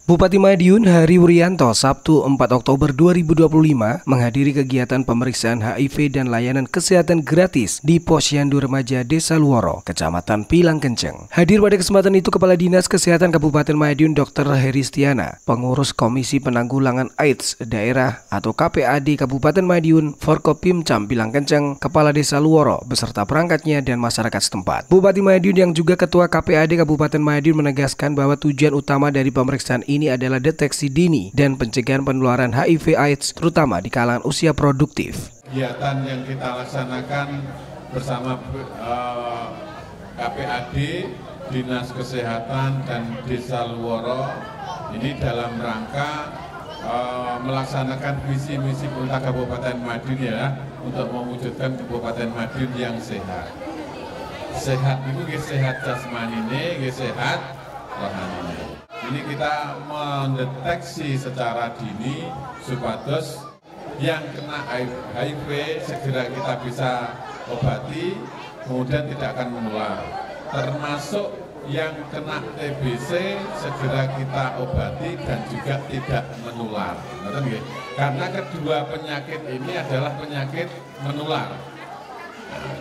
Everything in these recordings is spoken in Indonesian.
Bupati Madiun Hari Wuryanto Sabtu 4 Oktober 2025 menghadiri kegiatan pemeriksaan HIV dan layanan kesehatan gratis di Posyandu Remaja Desa Luoro, Kecamatan Pilang Kenceng. Hadir pada kesempatan itu Kepala Dinas Kesehatan Kabupaten Madiun Dr. Heristiana, Pengurus Komisi Penanggulangan AIDS Daerah atau KPAD Kabupaten Madiun, Forkopimcam Pilang Kenceng, Kepala Desa Luoro beserta perangkatnya dan masyarakat setempat. Bupati Madiun yang juga Ketua KPAD Kabupaten Madiun menegaskan bahwa tujuan utama dari pemeriksaan ini adalah deteksi dini dan pencegahan penularan HIV/AIDS terutama di kalangan usia produktif. Kegiatan yang kita laksanakan bersama KPAD, Dinas Kesehatan dan Desa Luoro ini dalam rangka melaksanakan visi-misi pemerintah Kabupaten Madiun ya untuk mewujudkan Kabupaten Madiun yang sehat. Sehat itu sehat jasmani, sehat rohani. Ini kita mendeteksi secara dini supados yang kena HIV segera kita bisa obati, kemudian tidak akan menular. Termasuk yang kena TBC segera kita obati dan juga tidak menular. Karena kedua penyakit ini adalah penyakit menular.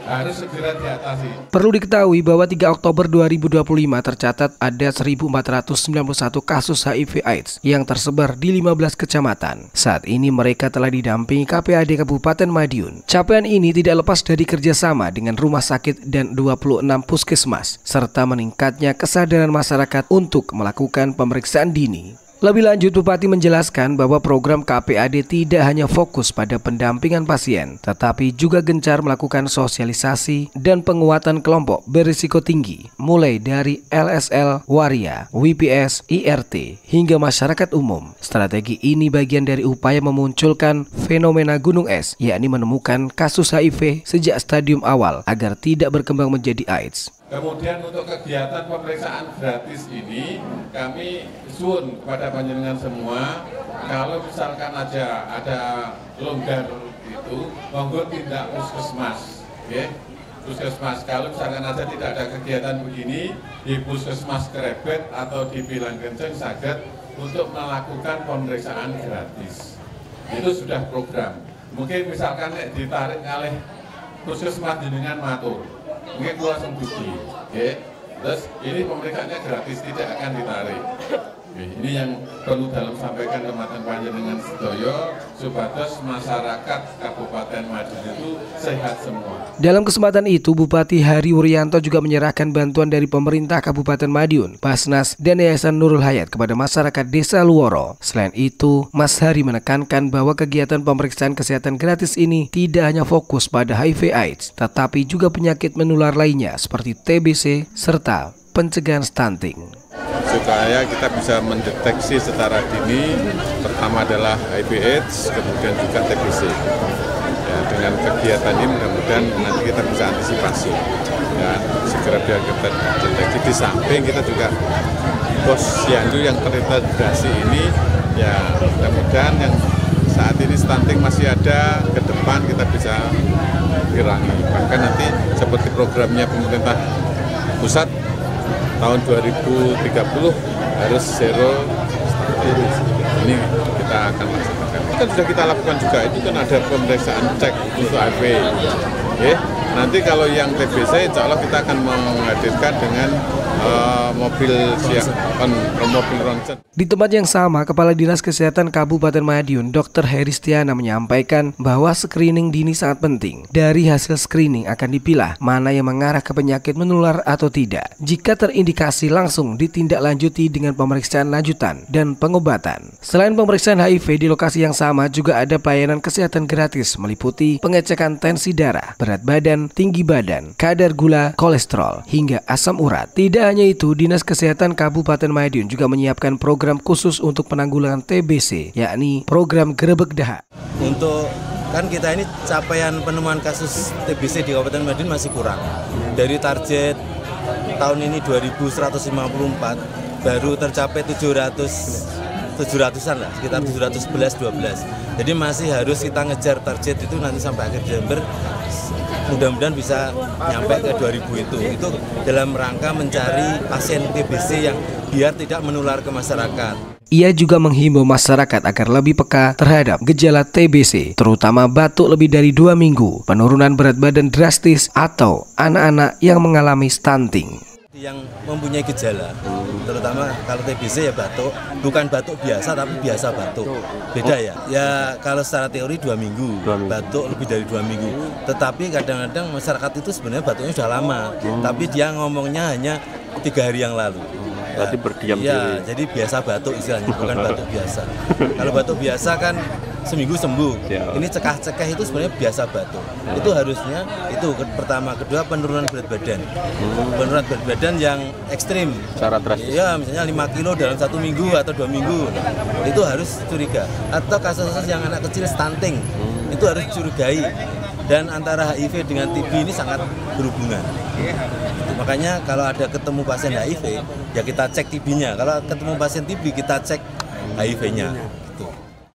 Harus segera diatasi. Perlu diketahui bahwa 3 Oktober 2025 tercatat ada 1.491 kasus HIV/AIDS yang tersebar di 15 kecamatan. Saat ini mereka telah didampingi KPAD Kabupaten Madiun. Capaian ini tidak lepas dari kerjasama dengan rumah sakit dan 26 puskesmas, serta meningkatnya kesadaran masyarakat untuk melakukan pemeriksaan dini. Lebih lanjut, Bupati menjelaskan bahwa program KPAD tidak hanya fokus pada pendampingan pasien, tetapi juga gencar melakukan sosialisasi dan penguatan kelompok berisiko tinggi, mulai dari LSL, Waria, WPS, IRT, hingga masyarakat umum. Strategi ini bagian dari upaya memunculkan fenomena gunung es, yakni menemukan kasus HIV sejak stadium awal agar tidak berkembang menjadi AIDS. Kemudian untuk kegiatan pemeriksaan gratis ini kami suun kepada panjenengan semua, kalau misalkan aja ada longgar itu, monggo tindak puskesmas, okay? Puskesmas. Kalau misalkan aja tidak ada kegiatan begini di puskesmas Krebet atau di Pilang Kenceng saged untuk melakukan pemeriksaan gratis. Itu sudah program. Mungkin misalkan ditarik oleh puskesmas jenengan matur. Mungkin langsung bukti, oke? Terus ini pemeriksaannya gratis, tidak akan ditarik. Ini yang perlu dalam sampaikan teman-teman panjenengan sedoyo, supados masyarakat Kabupaten Madiun itu sehat semua. Dalam kesempatan itu, Bupati Hari Wuryanto juga menyerahkan bantuan dari pemerintah Kabupaten Madiun, Basnas, dan Yayasan Nurul Hayat kepada masyarakat Desa Luoro. Selain itu, Mas Hari menekankan bahwa kegiatan pemeriksaan kesehatan gratis ini tidak hanya fokus pada HIV/AIDS, tetapi juga penyakit menular lainnya seperti TBC serta pencegahan stunting. Supaya kita bisa mendeteksi secara dini, pertama adalah HIV/AIDS, kemudian juga TBC. Ya, dengan kegiatan ini mudah-mudahan nanti kita bisa antisipasi dan segera biar kita deteksi. Di samping kita juga Posyandu yang terintegrasi ini, ya mudah-mudahan yang saat ini stunting masih ada, ke depan kita bisa kurangi. Bahkan nanti seperti programnya pemerintah pusat tahun 2030 harus zero stunting. Ini kita akan laksanakan. Itu kan sudah kita lakukan juga, itu kan ada pemeriksaan cek untuk HIV. Okay. Nanti kalau yang TBC, insya Allah kita akan menghadirkan dengan mobil ronsen. Di tempat yang sama, Kepala Dinas Kesehatan Kabupaten Madiun, Dr. Heristiana menyampaikan bahwa screening dini sangat penting. Dari hasil screening akan dipilah mana yang mengarah ke penyakit menular atau tidak. Jika terindikasi langsung ditindaklanjuti dengan pemeriksaan lanjutan dan pengobatan. Selain pemeriksaan HIV di lokasi yang sama juga ada pelayanan kesehatan gratis meliputi pengecekan tensi darah, berat badan, tinggi badan, kadar gula, kolesterol, hingga asam urat. Tidak hanya itu, Dinas Kesehatan Kabupaten Madiun juga menyiapkan program khusus untuk penanggulangan TBC, yakni program Gerebek Dahak. Untuk kan kita ini capaian penemuan kasus TBC di Kabupaten Madiun masih kurang. Dari target tahun ini 2154 baru tercapai 700-an lah, sekitar 711-12. Jadi masih harus kita ngejar target itu nanti sampai akhir Desember. Mudah-mudahan bisa nyampe ke 2000 itu dalam rangka mencari pasien TBC yang biar tidak menular ke masyarakat. Ia juga menghimbau masyarakat agar lebih peka terhadap gejala TBC, terutama batuk lebih dari 2 minggu, penurunan berat badan drastis, atau anak-anak yang mengalami stunting. Yang mempunyai gejala, terutama kalau TBC ya batuk, bukan batuk biasa tapi biasa batuk. Beda ya. Ya kalau secara teori 2 minggu, batuk lebih dari 2 minggu. Tetapi kadang-kadang masyarakat itu sebenarnya batuknya sudah lama, tapi dia ngomongnya hanya 3 hari yang lalu. Berarti berdiam diri. Ya, jadi biasa batuk istilahnya, bukan batuk biasa. Kalau batuk biasa kan seminggu sembuh. Ini cekah-cekah itu sebenarnya biasa batuk. Itu harusnya itu pertama, kedua penurunan berat badan. Penurunan berat badan yang ekstrim. Secara drastis. Ya, misalnya 5 kilo dalam 1 minggu atau 2 minggu. Itu harus curiga. Atau kasus-kasus yang anak kecil stunting. Itu harus curigai. Dan antara HIV dengan TB ini sangat berhubungan. Makanya kalau ada ketemu pasien HIV, ya kita cek TB-nya. Kalau ketemu pasien TB, kita cek HIV-nya.